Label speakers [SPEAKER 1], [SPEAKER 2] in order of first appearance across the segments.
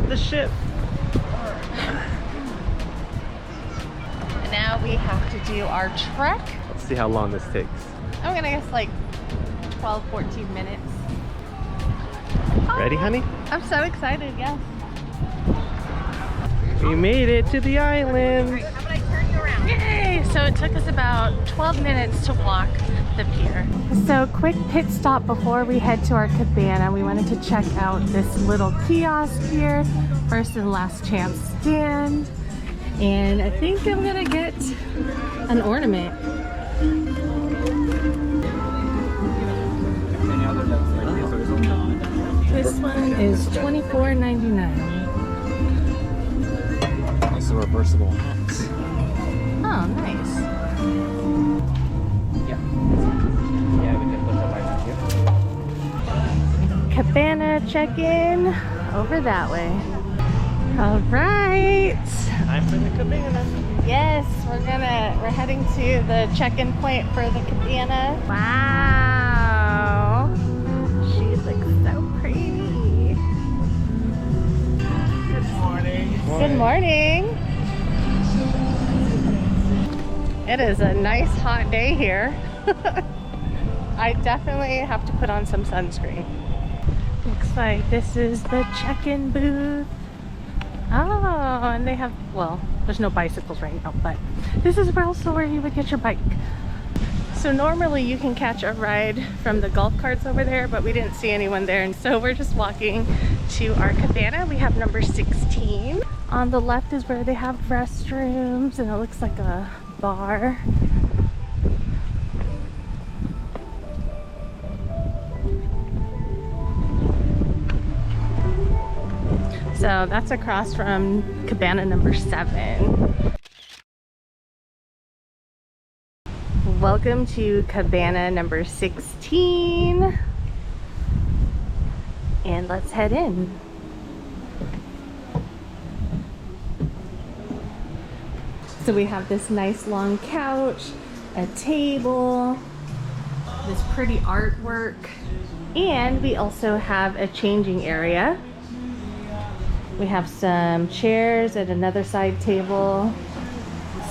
[SPEAKER 1] the ship.
[SPEAKER 2] And now we have to do our trek.
[SPEAKER 1] Let's see how long this takes.
[SPEAKER 2] I'm gonna guess like 12, 14 minutes.
[SPEAKER 1] Ready, honey?
[SPEAKER 2] I'm so excited, yes.
[SPEAKER 1] We made it to the island.
[SPEAKER 2] How about I turn you around? Yay! So it took us about 12 minutes to walk the pier. So quick pit stop before we head to our cabana. We wanted to check out this little kiosk here. First and last chance stand. And I think I'm gonna get an ornament. This one is $24.99.
[SPEAKER 1] It's a reversible hat.
[SPEAKER 2] Oh, nice.
[SPEAKER 1] Yeah. Yeah, we can put that right here.
[SPEAKER 2] Cabana check-in over that way. All right.
[SPEAKER 1] Time for the cabana.
[SPEAKER 2] Yes, we're heading to the check-in point for the cabana. Wow. She looks so pretty.
[SPEAKER 1] Good morning.
[SPEAKER 2] Good morning. It is a nice hot day here. I definitely have to put on some sunscreen. Looks like this is the check-in booth. Oh, and they have, well, there's no bicycles right now, but this is also where you would get your bike. So normally you can catch a ride from the golf carts over there, but we didn't see anyone there, and so we're just walking to our cabana. We have number 16. On the left is where they have restrooms, and it looks like a bar. So that's across from cabana number 7. Welcome to cabana number 16. And let's head in. So we have this nice long couch, a table, this pretty artwork, and we also have a changing area. We have some chairs and another side table.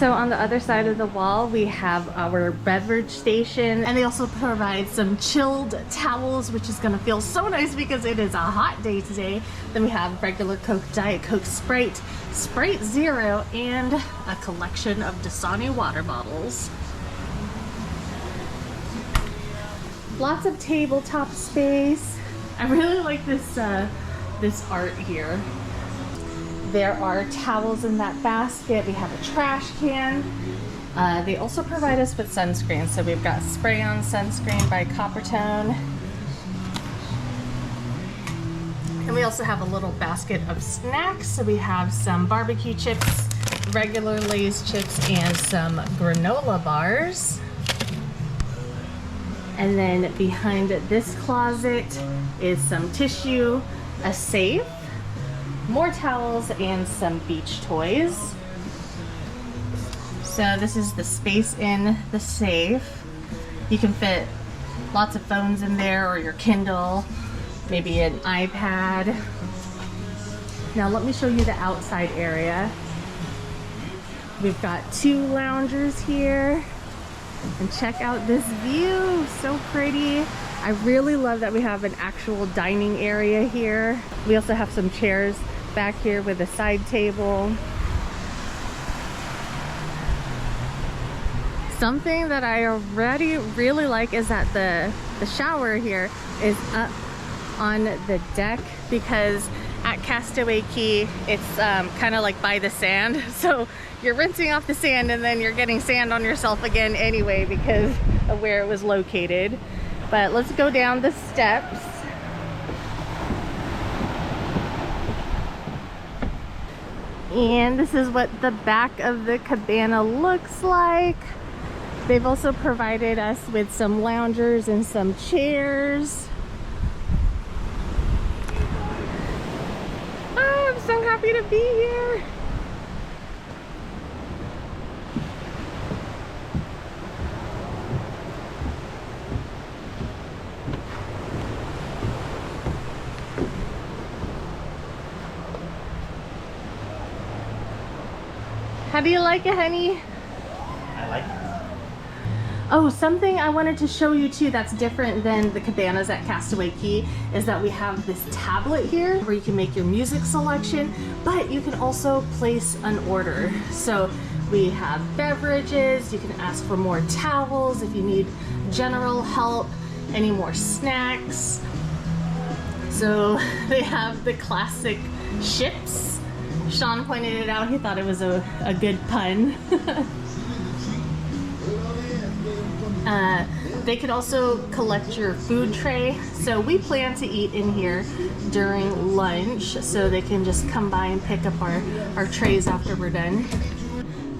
[SPEAKER 2] So on the other side of the wall, we have our beverage station, and they also provide some chilled towels, which is gonna feel so nice because it is a hot day today. Then we have regular Coke, Diet Coke, Sprite, Sprite Zero, and a collection of Dasani water bottles. Lots of tabletop space. I really like this this art here. There are towels in that basket. We have a trash can. They also provide us with sunscreen. So we've got spray-on sunscreen by Coppertone. And we also have a little basket of snacks. So we have some barbecue chips, regular Lay's chips, and some granola bars. And then behind this closet is some tissue, a safe, more towels, and some beach toys. So this is the space in the safe. You can fit lots of phones in there, or your Kindle, maybe an iPad. Now let me show you the outside area. We've got 2 loungers here. And check out this view, so pretty. I really love that we have an actual dining area here. We also have some chairs back here with a side table. Something that I already really like is that the shower here is up on the deck, because at Castaway Cay it's kind of like by the sand, so you're rinsing off the sand and then you're getting sand on yourself again anyway because of where it was located. But let's go down the steps. And this is what the back of the cabana looks like. They've also provided us with some loungers and some chairs. Oh, I'm so happy to be here. How do you like it, honey?
[SPEAKER 1] I like it.
[SPEAKER 2] Oh, something I wanted to show you too that's different than the cabanas at Castaway Cay is that we have this tablet here where you can make your music selection, but you can also place an order. So we have beverages, you can ask for more towels if you need general help, any more snacks. So they have the classic ships. Sean pointed it out, he thought it was a good pun. They could also collect your food tray. So we plan to eat in here during lunch, so they can just come by and pick up our trays after we're done.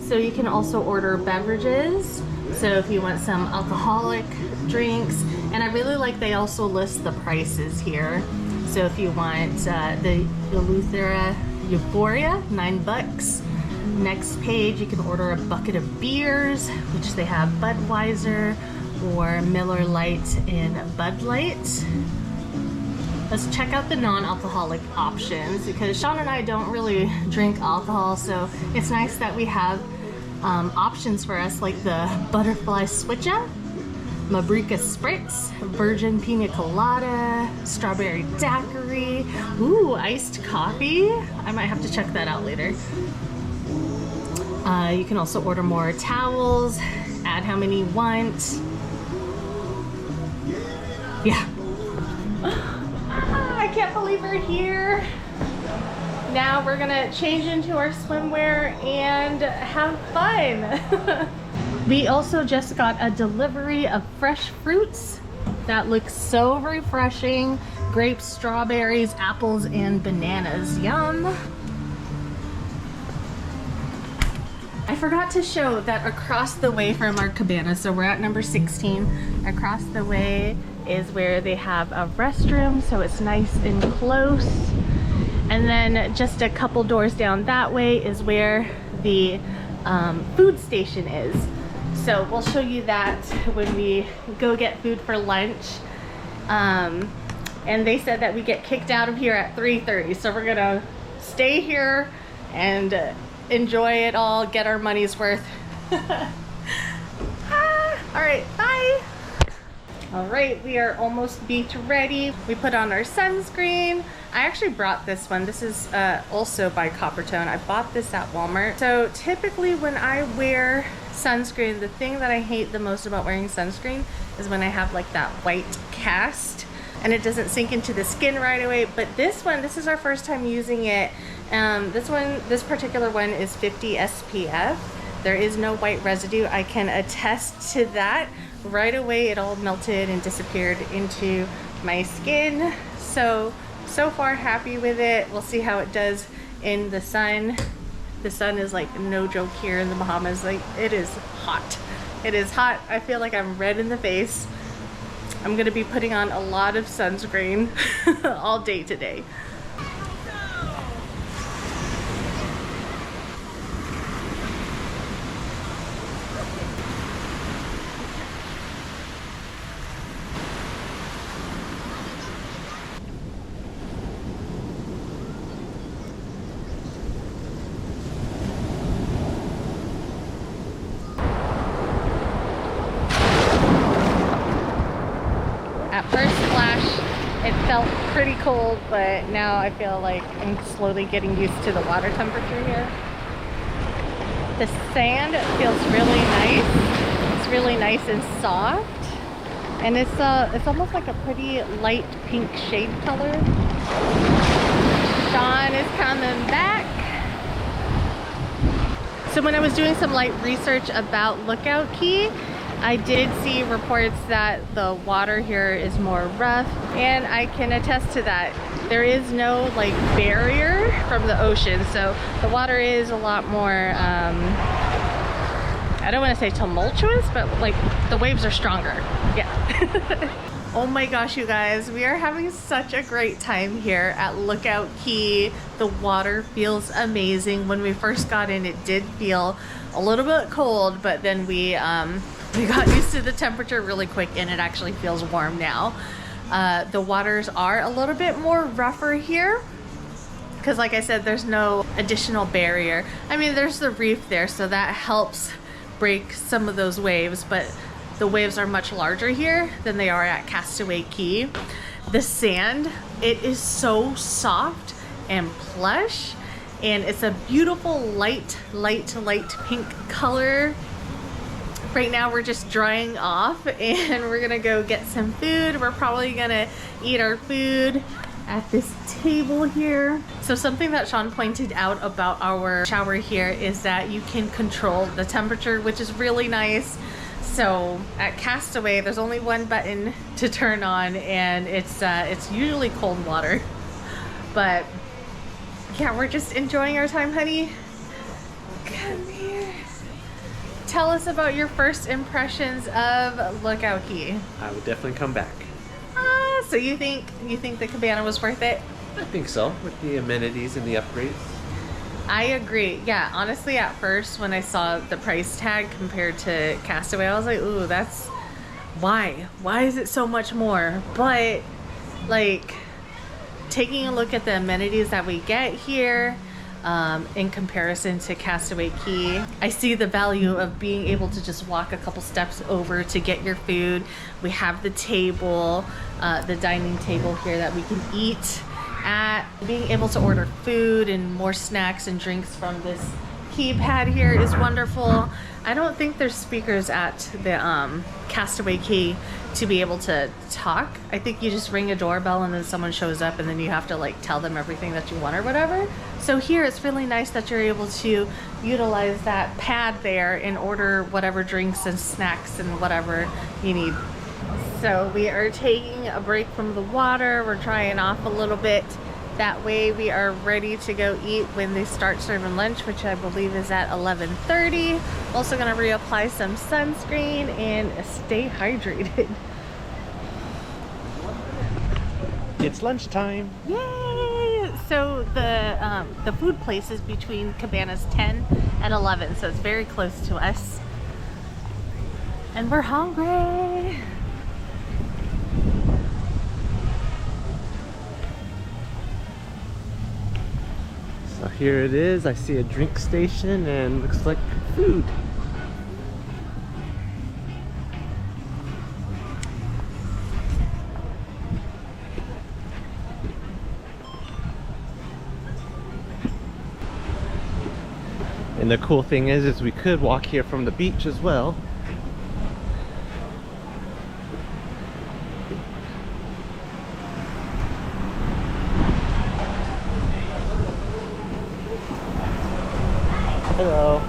[SPEAKER 2] So you can also order beverages. So if you want some alcoholic drinks, and I really like they also list the prices here. So if you want the Eleuthera Euphoria, $9. Next page, you can order a bucket of beers, which they have Budweiser or Miller Lite and Bud Light. Let's check out the non-alcoholic options because Sean and I don't really drink alcohol, so it's nice that we have options for us like the Butterfly Switcha, Mabrika Spritz, Virgin Pina Colada, Strawberry Daiquiri, ooh, iced coffee. I might have to check that out later. You can also order more towels, add how many you want. Yeah. I can't believe we're here. Now we're gonna change into our swimwear and have fun. We also just got a delivery of fresh fruits that looks so refreshing. Grapes, strawberries, apples, and bananas. Yum. I forgot to show that across the way from our cabana, so we're at number 16, across the way is where they have a restroom, so it's nice and close. And then just a couple doors down that way is where the food station is. So we'll show you that when we go get food for lunch. And they said that we get kicked out of here at 3:30, so we're gonna stay here and enjoy it all, get our money's worth. All right, bye. All right, we are almost beach ready. We put on our sunscreen. I actually brought this one. This is also by Coppertone. I bought this at Walmart. So typically when I wear sunscreen, the thing that I hate the most about wearing sunscreen is when I have like that white cast and it doesn't sink into the skin right away. But this one, this is our first time using it. This particular one is 50 SPF. There is no white residue. I can attest to that. Right away it all melted and disappeared into my skin. So far happy with it. We'll see how it does in the sun. The sun is like no joke here in the Bahamas. Like it is hot. It is hot. I feel like I'm red in the face. I'm gonna be putting on a lot of sunscreen all day today. At first splash, it felt pretty cold, but now I feel like I'm slowly getting used to the water temperature here. The sand feels really nice. It's really nice and soft. And it's almost like a pretty light pink shade color. Sean is coming back. So when I was doing some light research about Lookout Cay, I did see reports that the water here is more rough, and I can attest to that. There is no like barrier from the ocean, so the water is a lot more, I don't want to say tumultuous, but like the waves are stronger. Yeah. Oh my gosh, you guys, we are having such a great time here at Lookout Cay. The water feels amazing. When we first got in, it did feel a little bit cold, but then we got used to the temperature really quick and it actually feels warm now. The waters are a little bit more rougher here because like I said, there's no additional barrier. I mean, there's the reef there, so that helps break some of those waves, but the waves are much larger here than they are at Castaway Cay. The sand, it is so soft and plush, and it's a beautiful light pink color. Right now we're just drying off and we're gonna go get some food. We're probably gonna eat our food at this table here. So something that Sean pointed out about our shower here is that you can control the temperature, which is really nice. So at Castaway, there's only one button to turn on, and it's usually cold water. But yeah, we're just enjoying our time, honey. Come here. Tell us about your first impressions of Lookout Cay.
[SPEAKER 1] I would definitely come back.
[SPEAKER 2] So you think the Cabana was worth it?
[SPEAKER 1] I think so, with the amenities and the upgrades.
[SPEAKER 2] I agree. Yeah, honestly, at first when I saw the price tag compared to Castaway, I was like, ooh, that's why is it so much more? But like taking a look at the amenities that we get here in comparison to Castaway Cay, I see the value of being able to just walk a couple steps over to get your food. We have the table, the dining table here that we can eat at. Being able to order food and more snacks and drinks from this keypad here is wonderful. I don't think there's speakers at the Castaway Cay to be able to talk. I think you just ring a doorbell and then someone shows up and then you have to like tell them everything that you want or whatever. So here it's really nice that you're able to utilize that pad there and order whatever drinks and snacks and whatever you need. So we are taking a break from the water. We're drying off a little bit. That way we are ready to go eat when they start serving lunch, which I believe is at 11:30. Also gonna reapply some sunscreen and stay hydrated.
[SPEAKER 1] It's lunchtime.
[SPEAKER 2] Yay! So the food place is between Cabana's 10 and 11, so it's very close to us. And we're hungry.
[SPEAKER 1] So here it is. I see a drink station and looks like food. And the cool thing is we could walk here from the beach as well. Hello.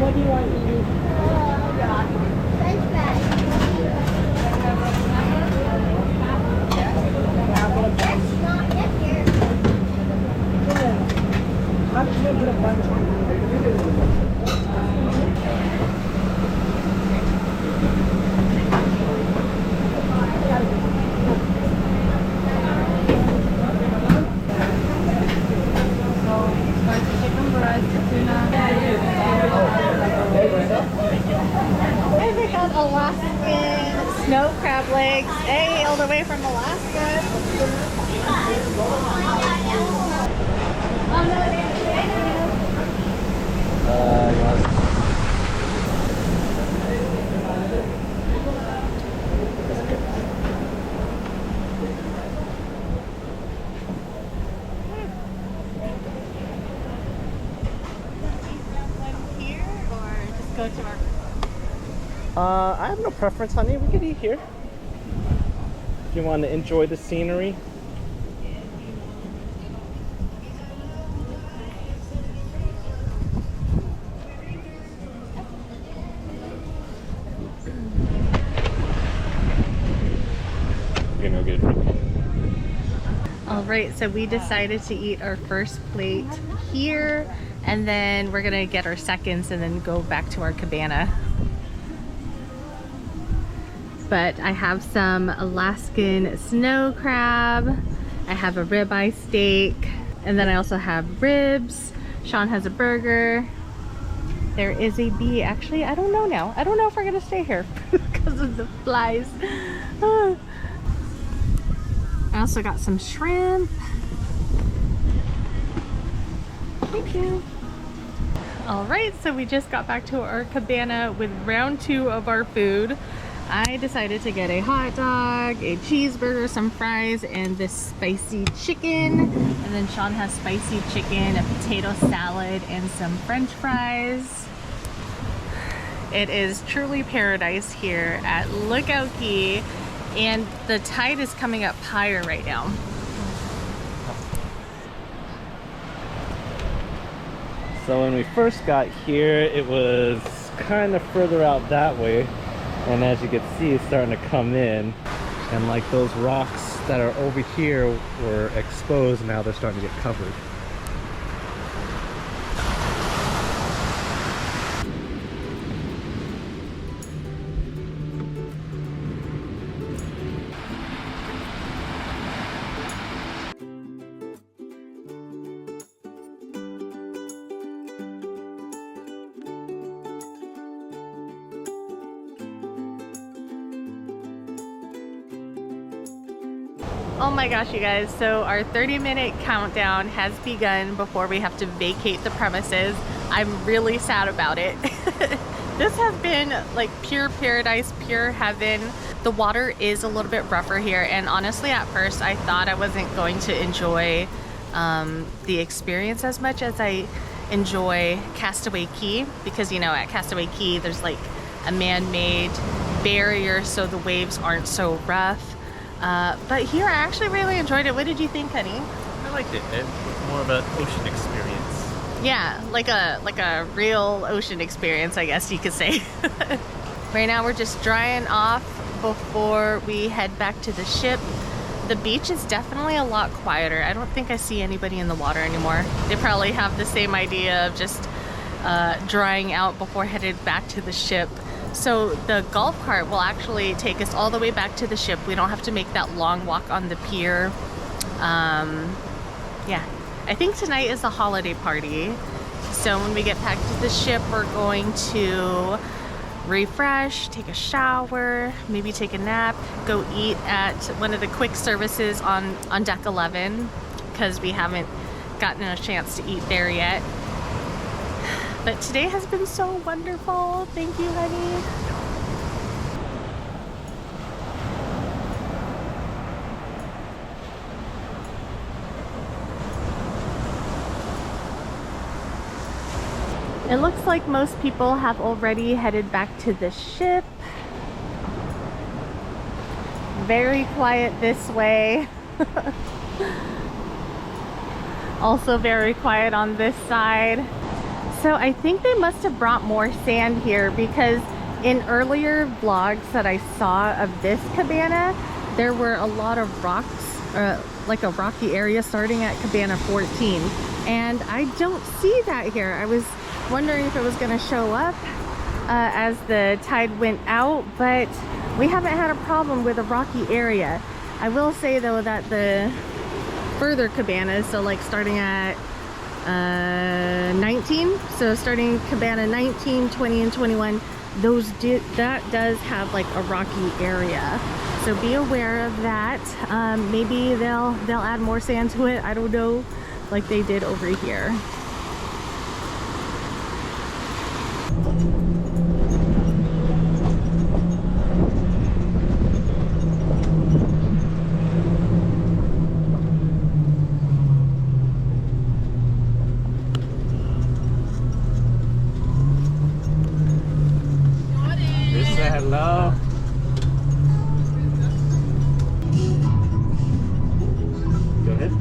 [SPEAKER 3] What do you want to eat? French fries. That's not yet here.
[SPEAKER 2] And we got Alaskan snow crab legs. Hey, all the way from Alaska. Here or just go to our
[SPEAKER 1] I have no preference, honey. We could eat here. If you want to enjoy the scenery. You're gonna go get a drink.
[SPEAKER 2] All right, so we decided to eat our first plate here, and then we're gonna get our seconds and then go back to our cabana. But I have some Alaskan snow crab, I have a ribeye steak, and then I also have ribs. Sean has a burger. There is a bee. Actually, I don't know now. I don't know if we're gonna stay here because of the flies. I also got some shrimp. Thank you. All right, so we just got back to our cabana with round 2 of our food. I decided to get a hot dog, a cheeseburger, some fries, and this spicy chicken. And then Sean has spicy chicken, a potato salad, and some French fries. It is truly paradise here at Lookout Cay, and the tide is coming up higher right now.
[SPEAKER 1] So when we first got here, it was kind of further out that way. And as you can see, it's starting to come in. And like those rocks that are over here were exposed, now they're starting to get covered.
[SPEAKER 2] Oh my gosh, you guys, so our 30-minute countdown has begun before we have to vacate the premises. I'm really sad about it. This has been like pure paradise, pure heaven. The water is a little bit rougher here, and honestly at first I thought I wasn't going to enjoy the experience as much as I enjoy Castaway Cay, because you know at Castaway Cay there's like a man-made barrier so the waves aren't so rough. But here I actually really enjoyed it. What did you think, honey?
[SPEAKER 4] I liked it. It was more of an ocean experience.
[SPEAKER 2] Yeah, like a real ocean experience, I guess you could say. Right now we're just drying off before we head back to the ship. The beach is definitely a lot quieter. I don't think I see anybody in the water anymore. They probably have the same idea of just drying out before headed back to the ship. So the golf cart will actually take us all the way back to the ship. We don't have to make that long walk on the pier. Yeah, I think tonight is the holiday party. So when we get back to the ship, we're going to refresh, take a shower, maybe take a nap, go eat at one of the quick services on deck 11, because we haven't gotten a chance to eat there yet. But today has been so wonderful. Thank you, honey. It looks like most people have already headed back to the ship. Very quiet this way. Also very quiet on this side. So I think they must have brought more sand here, because in earlier vlogs that I saw of this cabana, there were a lot of rocks, like a rocky area starting at Cabana 14. And I don't see that here. I was wondering if it was going to show up as the tide went out, but we haven't had a problem with a rocky area. I will say though that the further cabanas, so like starting at 19, so starting Cabana 19, 20, and 21, that does have like a rocky area, so be aware of that. Maybe they'll add more sand to it, I don't know, like they did over here.
[SPEAKER 1] Hello. Go ahead.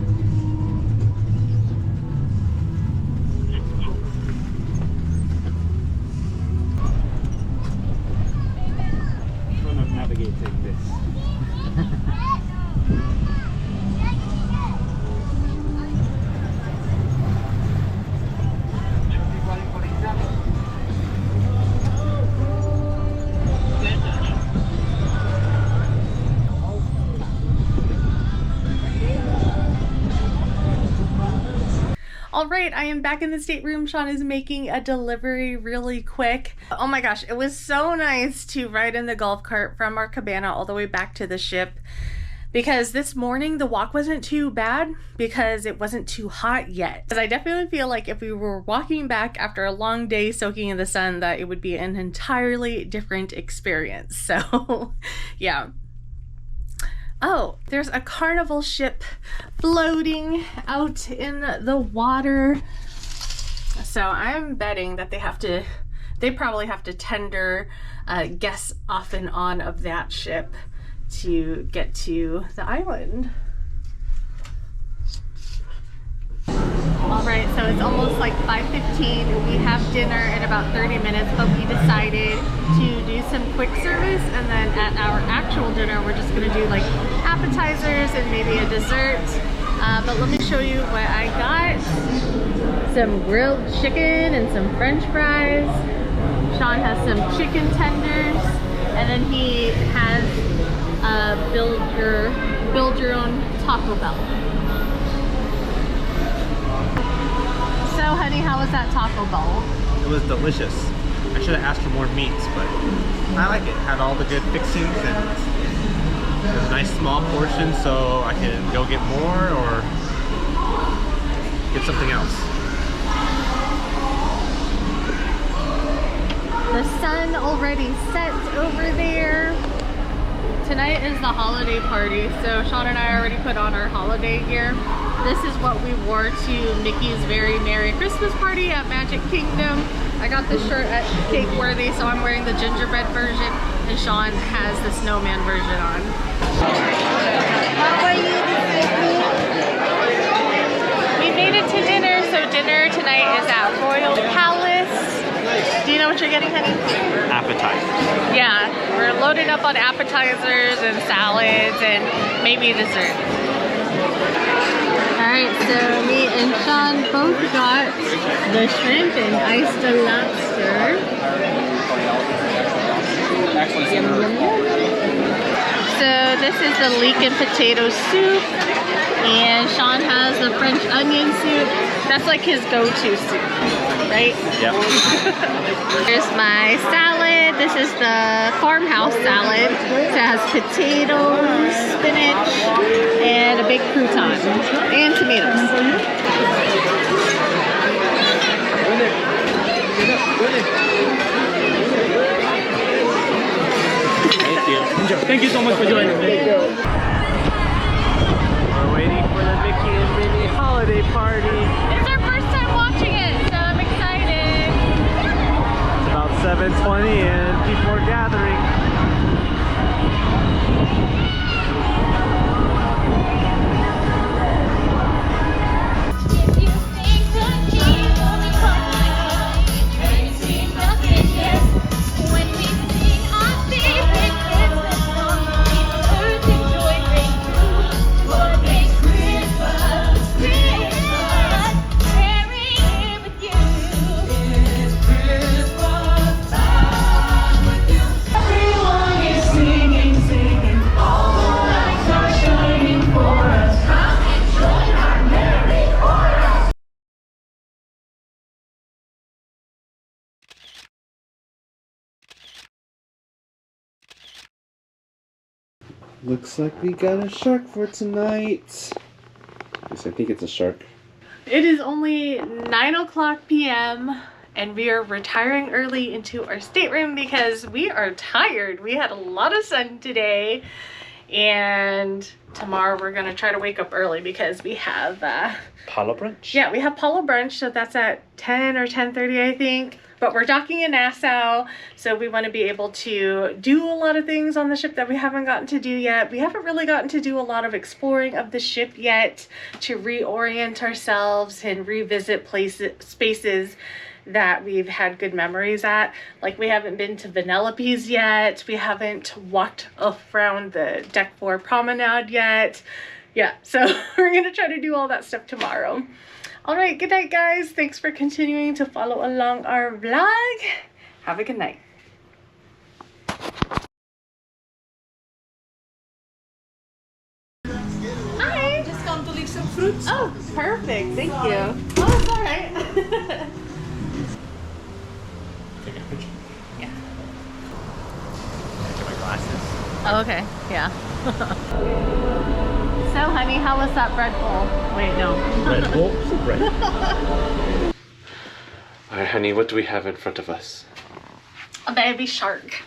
[SPEAKER 2] All right, I am back in the stateroom. Sean is making a delivery really quick. Oh my gosh, it was so nice to ride in the golf cart from our cabana all the way back to the ship, because this morning the walk wasn't too bad because it wasn't too hot yet. Because I definitely feel like if we were walking back after a long day soaking in the sun, that it would be an entirely different experience. So yeah. Oh, there's a carnival ship floating out in the water. So I'm betting that they probably have to tender guests off and on of that ship to get to the island. All right, so it's almost like 5:15. We have dinner in about 30 minutes, but we decided to do some quick service, and then at our actual dinner, we're just gonna do like appetizers and maybe a dessert. But let me show you what I got. Some grilled chicken and some French fries. Sean has some chicken tenders, and then he has build your own Taco Bell. So honey, how was that Taco Bell?
[SPEAKER 4] It was delicious. I should have asked for more meats, but I like it. Had all the good fixings, and it was a nice small portion, so I can go get more or get something else.
[SPEAKER 2] The sun already set over there. Tonight is the holiday party, so Sean and I already put on our holiday gear. This is what we wore to Mickey's Very Merry Christmas Party at Magic Kingdom. I got this shirt at Cake Worthy, so I'm wearing the gingerbread version, and Sean has the snowman version on.
[SPEAKER 3] How are you?
[SPEAKER 2] We made it to dinner, so dinner tonight is at Royal Palace. Do you know what you're getting, honey?
[SPEAKER 4] Appetizer.
[SPEAKER 2] Yeah, we're loaded up on appetizers and salads and maybe dessert. Alright, so me and Sean both got the shrimp and iced lobster. Yum, yum, yum. So this is the leek and potato soup, and Sean has the French onion soup. That's like his go-to soup, right?
[SPEAKER 4] Yep.
[SPEAKER 2] Here's my salad. This is the farmhouse salad. It has potatoes, spinach, and a big crouton, and tomatoes.
[SPEAKER 4] Thank you.
[SPEAKER 5] Thank you so much for joining.
[SPEAKER 1] We're waiting for the Mickey and Minnie holiday party.
[SPEAKER 2] It's our first time watching it, so I'm excited.
[SPEAKER 1] It's about 7:20 and people are gathering. Looks like we got a shark for tonight. At least I think it's a shark.
[SPEAKER 2] It is only 9:00 p.m. and we are retiring early into our stateroom because we are tired. We had a lot of sun today, and tomorrow we're gonna try to wake up early because we have
[SPEAKER 1] Palo brunch?
[SPEAKER 2] yeah, we have Palo brunch, so that's at 10 or 10:30, I think. But we're docking in Nassau, so we want to be able to do a lot of things on the ship that we haven't gotten to do yet. We haven't really gotten to do a lot of exploring of the ship yet, to reorient ourselves and revisit spaces that we've had good memories at. Like, we haven't been to Vanellope's yet. We haven't walked around the deck 4 promenade yet. Yeah, so we're gonna try to do all that stuff tomorrow. All right, good night, guys. Thanks for continuing to follow along our vlog. Have a good night. Hi.
[SPEAKER 6] Just come to leave some food.
[SPEAKER 4] fruits?
[SPEAKER 2] Oh, perfect. Thank you. Oh, it's all right.
[SPEAKER 4] Take a picture.
[SPEAKER 2] Yeah.
[SPEAKER 4] Get my glasses.
[SPEAKER 2] Oh, okay. Yeah. So, honey, how was that bread bowl? Wait, no.
[SPEAKER 1] Red Bull? Red.
[SPEAKER 4] Alright, honey, what do we have in front of us?
[SPEAKER 2] A baby shark.